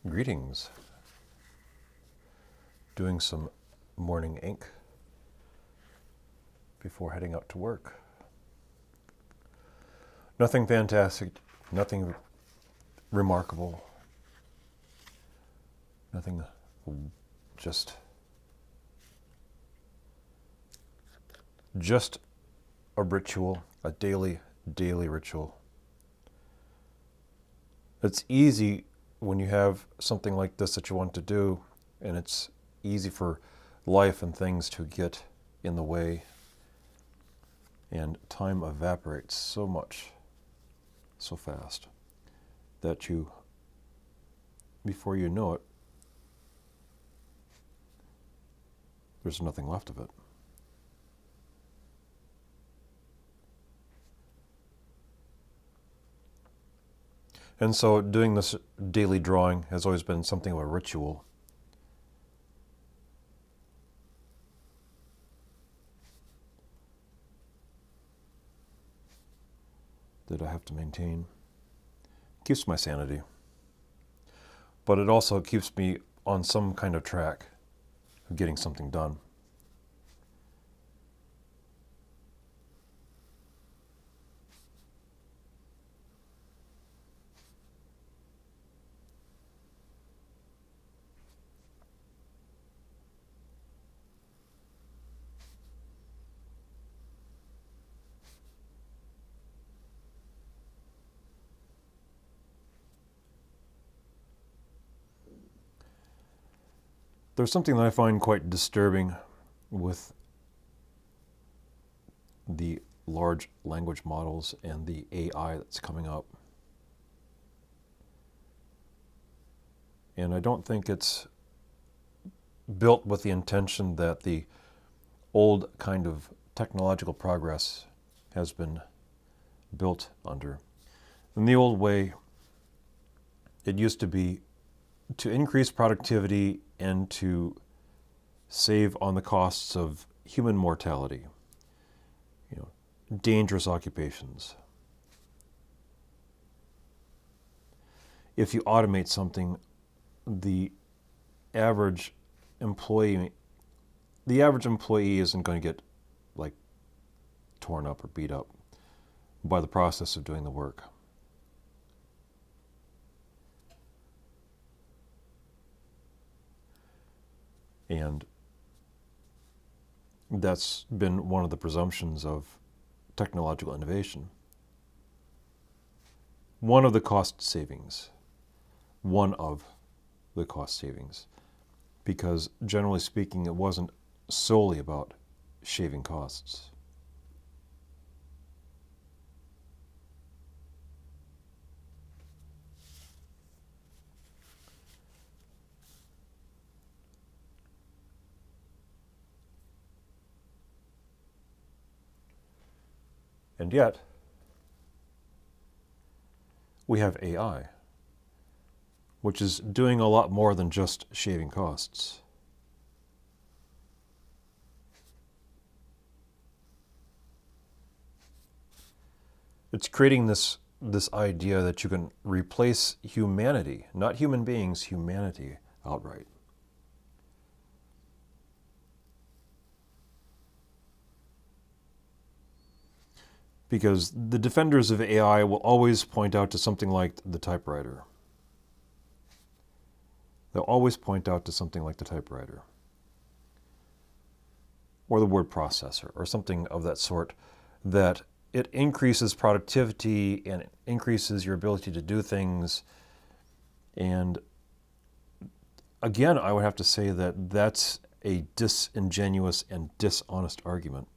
Greetings. Doing some morning ink before heading out to work. Nothing fantastic, nothing remarkable, nothing, just a ritual, a daily ritual. It's easy when you have something like this that you want to do, and it's easy for life and things to get in the way, and time evaporates so much, so fast, that before you know it, there's nothing left of it. And so doing this daily drawing has always been something of a ritual. That I have to maintain. Keeps my sanity. But it also keeps me on some kind of track of getting something done. There's something that I find quite disturbing with the large language models and the AI that's coming up. And I don't think it's built with the intention that the old kind of technological progress has been built under. In the old way, it used to be to increase productivity and to save on the costs of human mortality, dangerous occupations. If you automate something, the average employee isn't going to get torn up or beat up by the process of doing the work. And that's been one of the presumptions of technological innovation. One of the cost savings, because generally speaking, it wasn't solely about shaving costs. And yet, we have AI, which is doing a lot more than just shaving costs. It's creating this idea that you can replace humanity, not human beings, humanity outright. Because the defenders of AI will always point out to something like the typewriter. They'll always point out to something like the typewriter. Or the word processor, or something of that sort, that it increases productivity and it increases your ability to do things. And again, I would have to say that that's a disingenuous and dishonest argument,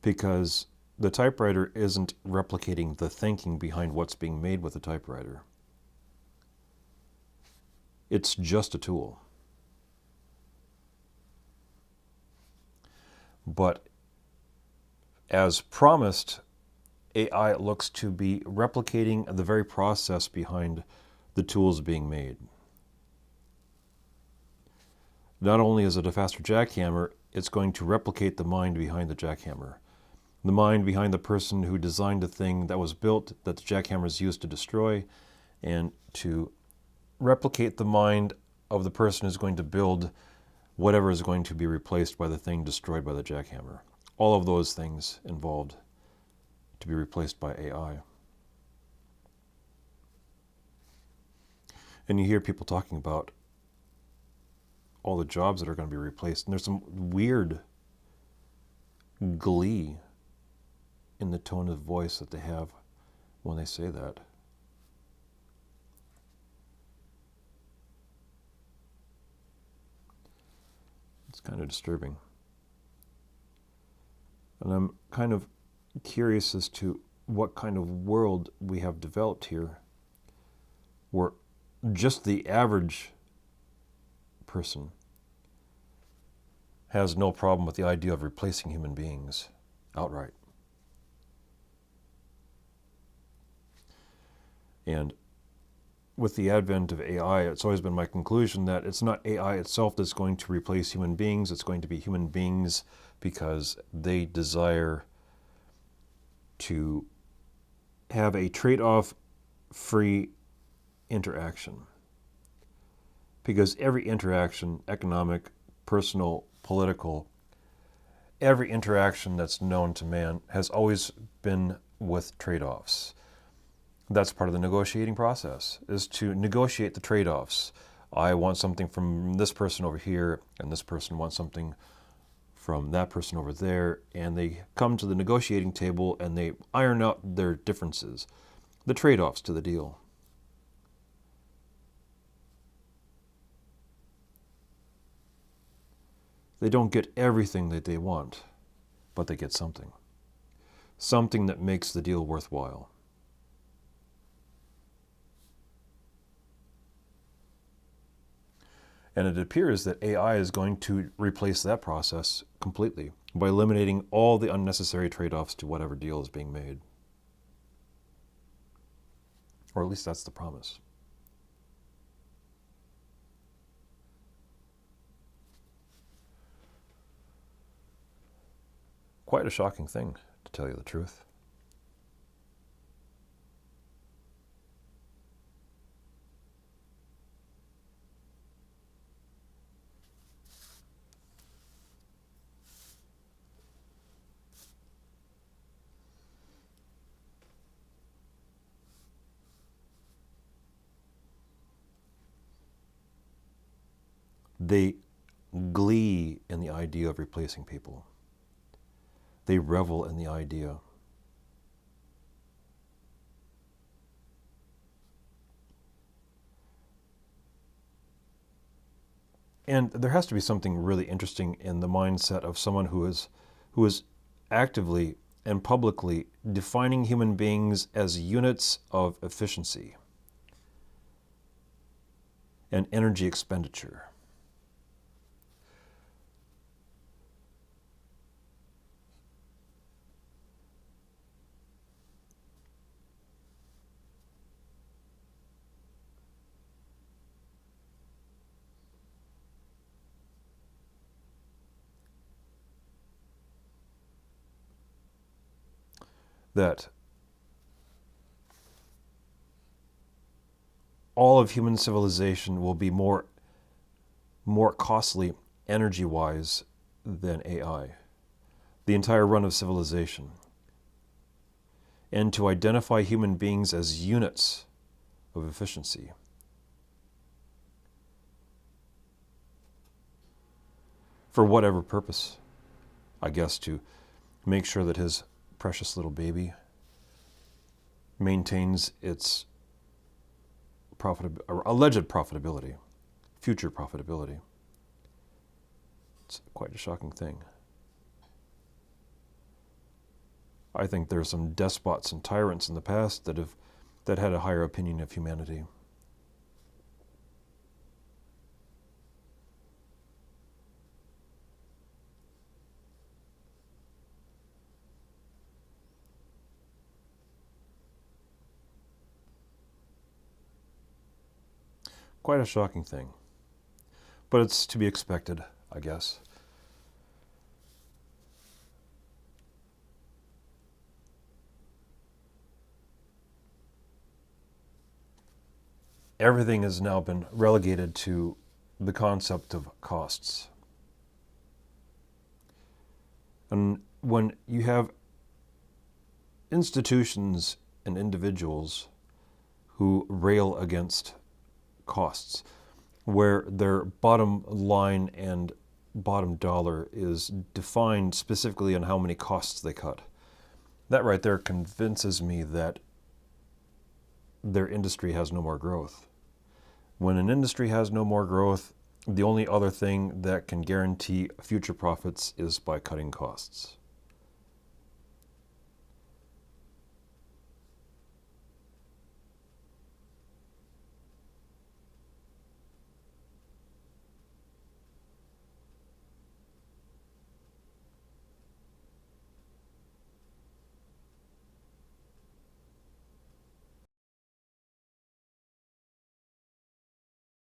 because the typewriter isn't replicating the thinking behind what's being made with the typewriter. It's just a tool. But as promised, AI looks to be replicating the very process behind the tools being made. Not only is it a faster jackhammer, it's going to replicate the mind behind the jackhammer. The mind behind the person who designed the thing that was built, that the jackhammer is used to destroy and to replicate the mind of the person who's going to build whatever is going to be replaced by the thing destroyed by the jackhammer. All of those things involved to be replaced by AI. And you hear people talking about all the jobs that are going to be replaced, and there's some weird glee in the tone of voice that they have when they say that. It's kind of disturbing. And I'm kind of curious as to what kind of world we have developed here where just the average person has no problem with the idea of replacing human beings outright. And with the advent of AI, it's always been my conclusion that it's not AI itself that's going to replace human beings, it's going to be human beings because they desire to have a trade-off free interaction. Because every interaction, economic, personal, political, every interaction that's known to man has always been with trade-offs. That's part of the negotiating process, is to negotiate the trade-offs. I want something from this person over here, and this person wants something from that person over there, and they come to the negotiating table and they iron out their differences, the trade-offs to the deal. They don't get everything that they want, but they get something. Something that makes the deal worthwhile. And it appears that AI is going to replace that process completely by eliminating all the unnecessary trade-offs to whatever deal is being made. Or at least that's the promise. Quite a shocking thing, to tell you the truth. They glee in the idea of replacing people. They revel in the idea. And there has to be something really interesting in the mindset of someone who is actively and publicly defining human beings as units of efficiency and energy expenditure. That all of human civilization will be more costly energy-wise than AI. The entire run of civilization. And to identify human beings as units of efficiency. For whatever purpose. I guess to make sure that his precious little baby maintains its alleged profitability, future profitability. It's quite a shocking thing. I think there are some despots and tyrants in the past that had a higher opinion of humanity. Quite a shocking thing. But it's to be expected, I guess. everything has now been relegated to the concept of costs. And when you have institutions and individuals who rail against costs, where their bottom line and bottom dollar is defined specifically on how many costs they cut, that right there convinces me that their industry has no more growth. When an industry has no more growth, the only other thing that can guarantee future profits is by cutting costs.